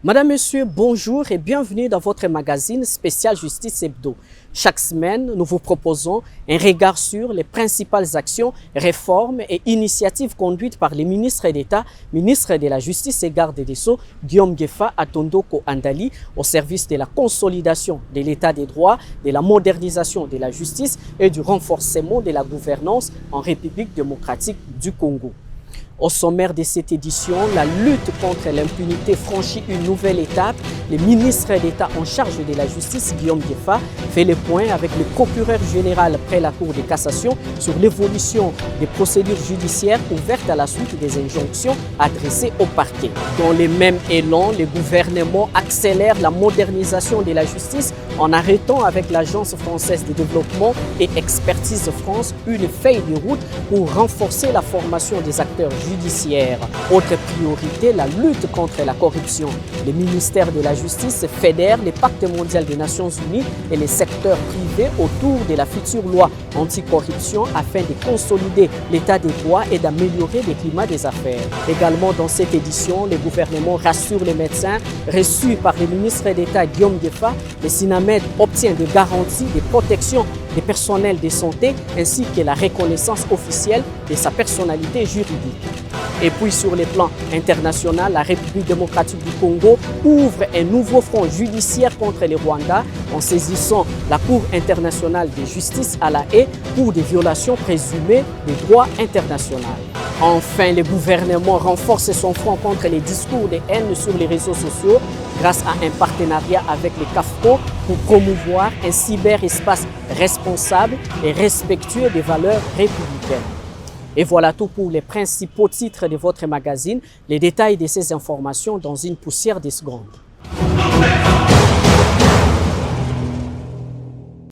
Madame, Monsieur, bonjour et bienvenue dans votre magazine spécial Justice Hebdo. Chaque semaine, nous vous proposons un regard sur les principales actions, réformes et initiatives conduites par les ministres d'État, ministres de la Justice et garde des Sceaux, Guillaume Gueffa Atondoko Andali, au service de la consolidation de l'État des droits, de la modernisation de la justice et du renforcement de la gouvernance en République démocratique du Congo. Au sommaire de cette édition, la lutte contre l'impunité franchit une nouvelle étape. Le ministre d'État en charge de la justice, Guillaume Gueffa, fait le point avec le procureur général près la Cour de cassation sur l'évolution des procédures judiciaires ouvertes à la suite des injonctions adressées au parquet. Dans le même élan, le gouvernement accélère la modernisation de la justice en arrêtant avec l'Agence française de développement et Expertise France une feuille de route pour renforcer la formation des acteurs judiciaire. Autre priorité, la lutte contre la corruption. Le ministère de la Justice fédère le Pacte mondial des Nations Unies et les secteurs privés autour de la future loi anticorruption afin de consolider l'état des droits et d'améliorer le climat des affaires. Également dans cette édition, le gouvernement rassure les médecins reçus par le ministre d'État Guillaume Gueffa. Le SINAMED obtient des garanties de protection des personnels de santé ainsi que la reconnaissance officielle de sa personnalité juridique. Et puis sur le plan international, la République démocratique du Congo ouvre un nouveau front judiciaire contre le Rwanda en saisissant la Cour internationale de justice à La Haye pour des violations présumées des droits internationaux. Enfin, le gouvernement renforce son front contre les discours de haine sur les réseaux sociaux grâce à un partenariat avec le CAFCO pour promouvoir un cyberespace responsable et respectueux des valeurs républicaines. Et voilà tout pour les principaux titres de votre magazine. Les détails de ces informations dans une poussière de secondes.